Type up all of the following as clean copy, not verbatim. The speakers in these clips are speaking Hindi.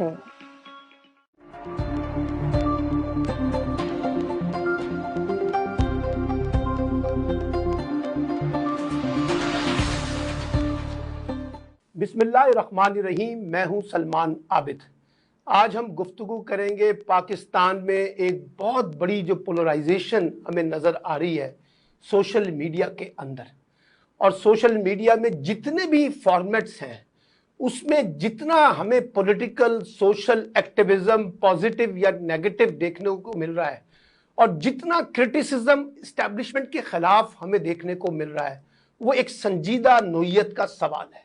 हम्म। बिस्मिल्लाहिर्रहमानिर्रहीम। मैं हूं सलमान आबिद। आज हम गुफ्तगू करेंगे पाकिस्तान में एक बहुत बड़ी जो पोलराइजेशन हमें नज़र आ रही है सोशल मीडिया के अंदर। और सोशल मीडिया में जितने भी फॉर्मेट्स हैं उसमें जितना हमें पॉलिटिकल सोशल एक्टिविज्म पॉजिटिव या नेगेटिव देखने को मिल रहा है और जितना क्रिटिसिज्म इस्टेब्लिशमेंट के खिलाफ हमें देखने को मिल रहा है वो एक संजीदा नोयत का सवाल है।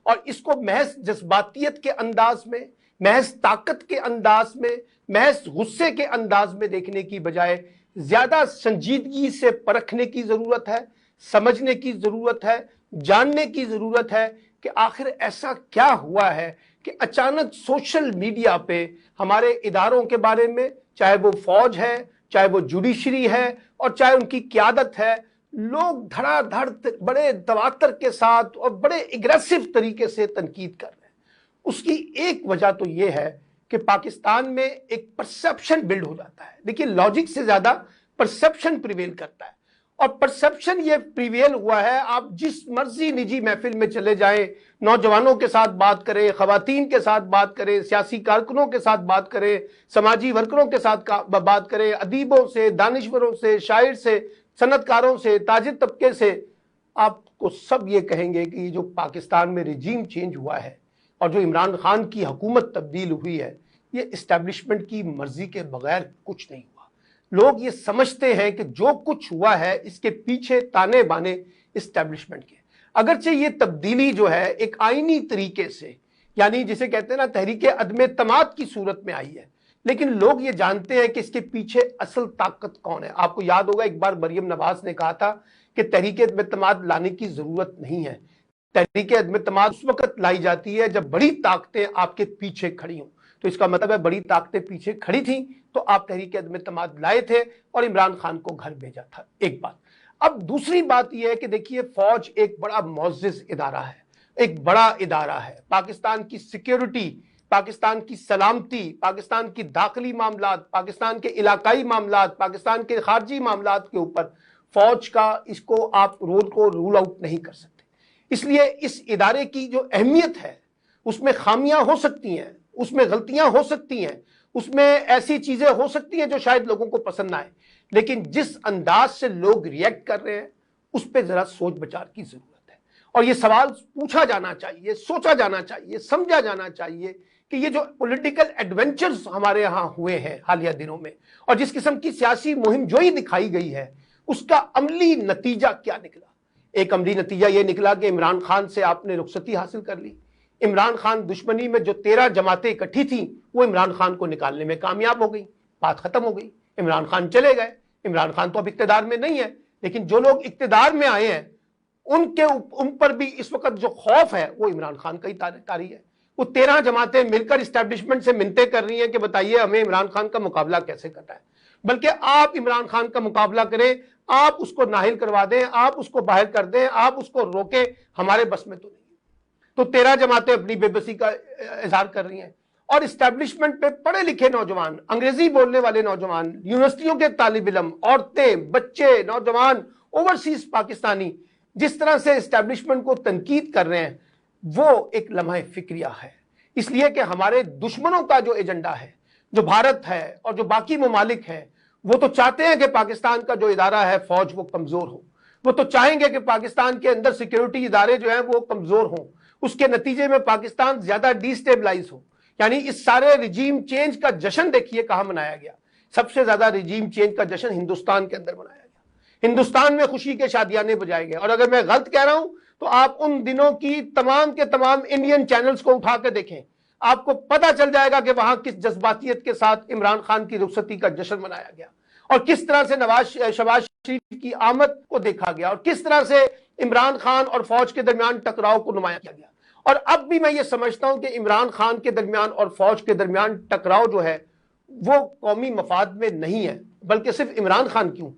और इसको महज जज्बातियत के अंदाज में, महज ताकत के अंदाज में, महज गुस्से के अंदाज में देखने की बजाय ज्यादा संजीदगी से परखने की जरूरत है, समझने की जरूरत है, जानने की जरूरत है कि आखिर ऐसा क्या हुआ है कि अचानक सोशल मीडिया पे हमारे इदारों के बारे में, चाहे वो फौज है, चाहे वो जुडिशरी है और चाहे उनकी क्यादत है, लोग धड़ाधड़ बड़े तवातर के साथ और बड़े एग्रेसिव तरीके से तनकीद कर रहे हैं। उसकी एक वजह तो यह है कि पाकिस्तान में एक परसेप्शन बिल्ड हो जाता है। देखिए, लॉजिक से ज्यादा परसेप्शन प्रिवेल करता है और परसेप्शन ये प्रिवेल हुआ है। आप जिस मर्जी निजी महफिल में चले जाएं, नौजवानों के साथ बात करें, खवातीन के साथ बात करें, सियासी कारकुनों के साथ बात करें, समाजी वर्करों के साथ बात करें, अदीबों से, दानिश्वरों से, शायर से, सनतकारों से, ताजिर तबके से, आपको सब ये कहेंगे कि ये जो पाकिस्तान में रिजीम चेंज हुआ है और जो इमरान खान की हुकूमत तब्दील हुई है, ये इस्टेब्लिशमेंट की मर्जी के बगैर कुछ नहीं हुआ। लोग ये समझते हैं कि जो कुछ हुआ है इसके पीछे ताने बाने इस्टेब्लिशमेंट के। अगरचे ये तब्दीली जो है एक आईनी तरीके से, यानी जिसे कहते हैं ना तहरीके अदम तमाद की सूरत में आई है, लेकिन लोग ये जानते हैं कि इसके पीछे असल ताकत कौन है। आपको याद होगा एक बार मरियम नवाज ने कहा था कि तहरीके अदम तमाद लाने की जरूरत नहीं है। तहरीके अदम तमाद उस वक्त लाई जाती है जब बड़ी ताकतें आपके पीछे खड़ी हों। तो इसका मतलब है बड़ी ताकतें पीछे खड़ी थी तो आप तहरीके अदम तमाद लाए थे और इमरान खान को घर भेजा था। एक बात। अब दूसरी बात यह है कि देखिए, फौज एक बड़ा मुअज़्ज़िज़ इदारा है, एक बड़ा इदारा है। पाकिस्तान की सिक्योरिटी, पाकिस्तान की सलामती, पाकिस्तान की दाखिली मामलात, पाकिस्तान के इलाकाई मामलात, पाकिस्तान के खारजी मामलात के ऊपर फौज का इसको आप रोल को रूल आउट नहीं कर सकते। इसलिए इस इदारे की जो अहमियत है उसमें खामियां हो सकती हैं, उसमें गलतियां हो सकती हैं, उसमें ऐसी चीजें हो सकती हैं जो शायद लोगों को पसंद ना आए, लेकिन जिस अंदाज से लोग रिएक्ट कर रहे हैं उस पर जरा सोच विचार की जरूरत है। और ये सवाल पूछा जाना चाहिए, सोचा जाना चाहिए, समझा जाना चाहिए कि ये जो पॉलिटिकल एडवेंचर्स हमारे यहां हुए हैं हालिया दिनों में और जिस किस्म की सियासी मुहिम जोई दिखाई गई है उसका अमली नतीजा क्या निकला। एक अमली नतीजा यह निकला कि इमरान खान से आपने रुखसती हासिल कर ली। इमरान खान दुश्मनी में जो 13 जमातें इकट्ठी थी वो इमरान खान को निकालने में कामयाब हो गई, बात खत्म हो गई, इमरान खान चले गए। इमरान खान तो अब इक्तदार में नहीं है, लेकिन जो लोग इक्तदार में आए हैं उन पर भी इस वक्त जो खौफ है वो इमरान खान का ही तारी है। वो 13 जमातें मिलकर इस्टेब्लिशमेंट से मिन्नतें कर रही हैं कि बताइए हमें इमरान खान का मुकाबला कैसे करना है। बल्कि आप इमरान खान का मुकाबला करें, आप उसको नाहिल करवा दें, आप उसको बाहर कर दें, आप उसको रोकें, हमारे बस में तो नहीं है। तो 13 जमातें अपनी बेबसी का इजहार कर रही हैं और इस्टेब्लिशमेंट पे पढ़े लिखे नौजवान, अंग्रेजी बोलने वाले नौजवान, यूनिवर्सिटियों के तालिब इल्म, औरतें, बच्चे, नौजवान, ओवरसीज पाकिस्तानी जिस तरह से इस्टेब्लिशमेंट को तनकीद कर रहे हैं वो एक लम्हा फिक्रिया है। इसलिए कि हमारे दुश्मनों का जो एजेंडा है, जो भारत है और जो बाकी ममालिक हैं, वो तो चाहते हैं कि पाकिस्तान का जो इदारा है फौज वो कमजोर हो। वो तो चाहेंगे कि पाकिस्तान के अंदर सिक्योरिटी इदारे जो हैं वो कमजोर हों, उसके नतीजे में पाकिस्तान ज्यादा डिस्टेबलाइज हो। यानी इस सारे रिजीम चेंज का जश्न देखिए कहां मनाया गया। सबसे ज्यादा रिजीम चेंज का जश्न हिंदुस्तान के अंदर मनाया गया। हिंदुस्तान में खुशी के शादियाने बजाए गए। और अगर मैं गलत कह रहा हूं तो आप उन दिनों की तमाम के तमाम इंडियन चैनल्स को उठा के देखें, आपको पता चल जाएगा कि वहां किस जज्बातियत के साथ इमरान खान की रुखसती का जश्न मनाया गया और किस तरह से शहबाज शरीफ की आमद को देखा गया और किस तरह से इमरान खान और फौज के दरमियान टकराव को नुमाया किया गया। और अब भी मैं ये समझता हूं कि इमरान खान के दरमियान और फौज के दरमियान टकराव जो है वो कौमी मफाद में नहीं है, बल्कि सिर्फ इमरान खान क्यों,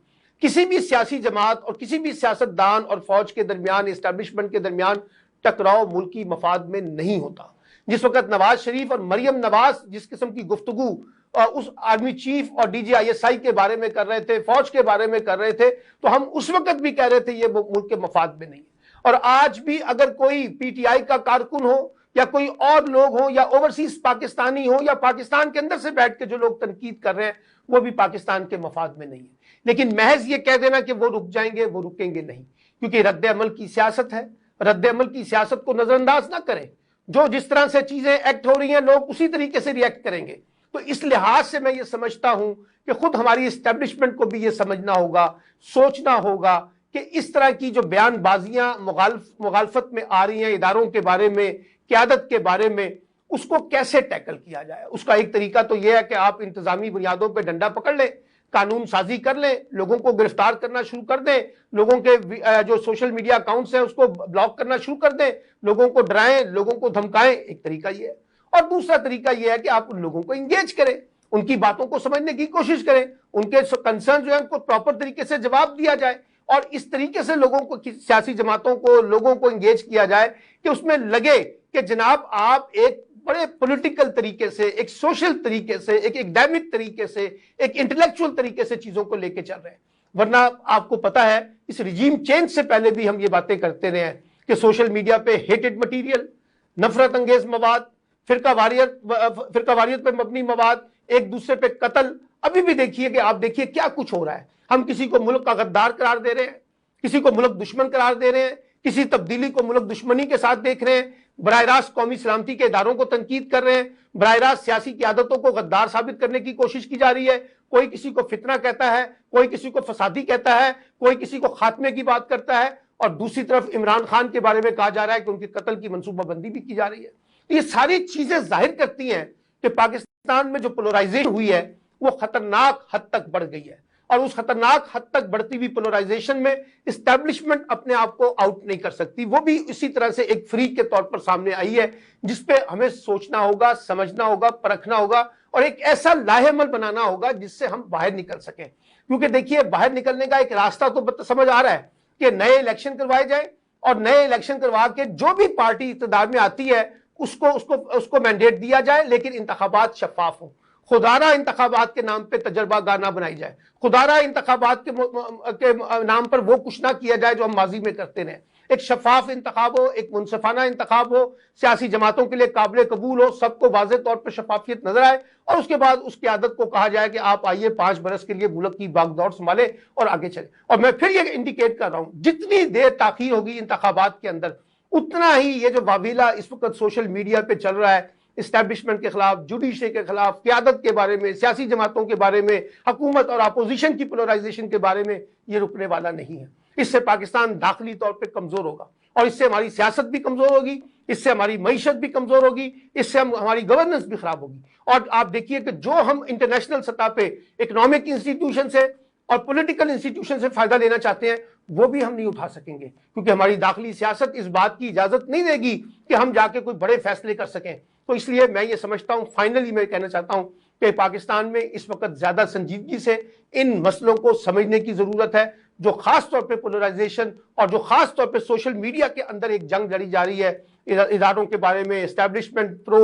किसी भी सियासी जमात और किसी भी सियासतदान और फौज के दरमियान, इस्टेब्लिशमेंट के दरमियान टकराव मुल्की मफाद में नहीं होता। जिस वक्त नवाज शरीफ और मरियम नवाज जिस किस्म की गुफ्तगू उस आर्मी चीफ और DGISI के बारे में कर रहे थे, फौज के बारे में कर रहे थे, तो हम उस वक्त भी कह रहे थे ये मुल्क के मफाद में नहीं है। और आज भी अगर कोई PTI का कारकुन हो या कोई और लोग हो या ओवरसीज पाकिस्तानी हो या पाकिस्तान के अंदर से बैठ के जो लोग तनकीद कर रहे हैं, वो भी पाकिस्तान के मफाद में नहीं है। लेकिन महज ये कह देना कि वो रुक जाएंगे, वो रुकेंगे नहीं, क्योंकि रद्द अमल की सियासत है। रद्द अमल की सियासत को नजरअंदाज ना करें। जो जिस तरह से चीजें एक्ट हो रही हैं, लोग उसी तरीके से रिएक्ट करेंगे। तो इस लिहाज से मैं ये समझता हूं कि खुद हमारी एस्टेब्लिशमेंट को भी ये समझना होगा, सोचना होगा कि इस तरह की जो बयानबाजियां मुखालफत में आ रही हैं इदारों के बारे में, क़यादत के बारे में, उसको कैसे टैकल किया जाए। उसका एक तरीका तो यह है कि आप इंतजामी बुनियादों पर डंडा पकड़ लें, कानून साजी कर लें, लोगों को गिरफ्तार करना शुरू कर दें, लोगों के जो सोशल मीडिया अकाउंट्स हैं उसको ब्लॉक करना शुरू कर दें, लोगों को डराएं, लोगों को धमकाएं। एक तरीका यह है। और दूसरा तरीका यह है कि आप उन लोगों को इंगेज करें, उनकी बातों को समझने की कोशिश करें, उनके कंसर्न जो है उनको प्रॉपर तरीके से जवाब दिया जाए और इस तरीके से लोगों को, सियासी जमातों को, लोगों को इंगेज किया जाए कि उसमें लगे कि जनाब आप एक बड़े पॉलिटिकल तरीके से, एक सोशल तरीके से, एक एकेडमिक तरीके से, एक इंटेलेक्चुअल तरीके से चीजों को लेके चल रहे हैं। वरना आपको पता है इस रिजीम चेंज से पहले भी हम ये बातें करते रहे हैं कि सोशल मीडिया पे हेटेड मटीरियल, नफरत अंगेज मवाद, फिरकावारियत पे मबनी मवाद, एक दूसरे पे कत्ल, अभी भी देखिए कि आप देखिए क्या कुछ हो रहा है। हम किसी को मुल्क का गद्दार करार दे रहे हैं, किसी को मुल्क दुश्मन करार दे रहे हैं, किसी तब्दीली को मुल्क दुश्मनी के साथ देख रहे हैं, बराह रास्त कौमी सलामती के इदारों को तनकीद कर रहे हैं, बराह रास्त सियासी क़यादतों को गद्दार साबित करने की कोशिश की जा रही है। कोई किसी को फितना कहता है, कोई किसी को फसादी कहता है, कोई किसी को खात्मे की बात करता है, और दूसरी तरफ इमरान खान के बारे में कहा जा रहा है कि उनके कत्ल की मनसूबाबंदी भी की जा रही है। ये सारी चीजें जाहिर करती हैं कि पाकिस्तान में जो पोलराइजेशन हुई है वो खतरनाक हद तक बढ़ गई है, और उस खतरनाक हद तक बढ़ती हुई पोलराइजेशन में एस्टैब्लिशमेंट अपने आप को आउट नहीं कर सकती। वो भी इसी तरह से एक फ्रीक के तौर पर सामने आई है, जिसपे हमें सोचना होगा, समझना होगा, परखना होगा और एक ऐसा लाहेमल बनाना होगा जिससे हम बाहर निकल सकें। क्योंकि देखिए, बाहर निकलने का एक रास्ता तो समझ आ रहा है कि नए इलेक्शन करवाए जाए, और नए इलेक्शन करवा के जो भी पार्टी इक़्तिदार में आती है उसको मैंडेट दिया जाए, लेकिन इंतखाबात शफाफ हो। खुदारा इंतखाबात के नाम पे तजर्बा गाना बनाई जाए, खुदारा इंतखाबात के नाम पर वो कुछ ना किया जाए जो हम माजी में करते रहे। एक शफाफ इंतखाब हो, एक मुनसफाना इंतखाब हो, सियासी जमातों के लिए काबिल कबूल हो, सबको वाज़ेह तौर पर शफाफियत नजर आए, और उसके बाद उस क़यादत को कहा जाए कि आप आइए 5 बरस के लिए मुल्क की बागदौड़ संभाले और आगे चले। और मैं फिर ये इंडिकेट कर रहा हूं, जितनी देर ताखीर होगी इंतखाबात के अंदर, उतना ही ये जो वाबीला इस वक्त सोशल मीडिया पे चल रहा है इस्टेब्लिशमेंट के खिलाफ, जुडिशरी के खिलाफ, क़यादत के बारे में, सियासी जमातों के बारे में, हुकूमत और अपोजिशन की पोलराइजेशन के बारे में, ये रुकने वाला नहीं है। इससे पाकिस्तान दाखिली तौर पे कमजोर होगा, और इससे हमारी सियासत भी कमजोर होगी, इससे हमारी मईशत भी कमजोर होगी, इससे हमारी गवर्नेंस भी खराब होगी। और आप देखिए कि जो हम इंटरनेशनल सतह पे इकोनॉमिक इंस्टीट्यूशन से और पॉलिटिकल इंस्टीट्यूशन से फायदा लेना चाहते हैं, वो भी हम नहीं उठा सकेंगे, क्योंकि हमारी दाखिली सियासत इस बात की इजाजत नहीं देगी कि हम जाके कोई बड़े फैसले कर सकें। तो इसलिए मैं ये समझता हूं, फाइनली मैं कहना चाहता हूं कि पाकिस्तान में इस वक्त ज्यादा संजीदगी से इन मसलों को समझने की जरूरत है, जो खास तौर पे पोलराइजेशन और जो खास तौर पे सोशल मीडिया के अंदर एक जंग लड़ी जा रही है इदारों के बारे में, establishment pro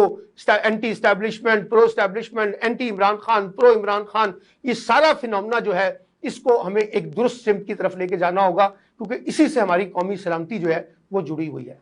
anti establishment, pro establishment, anti Imran Khan, pro Imran Khan, ये सारा फिनोमेना जो है इसको हमें एक दुरुस्त सिमत की तरफ लेके जाना होगा, क्योंकि इसी से हमारी कौमी सलामती जो है वो जुड़ी हुई है।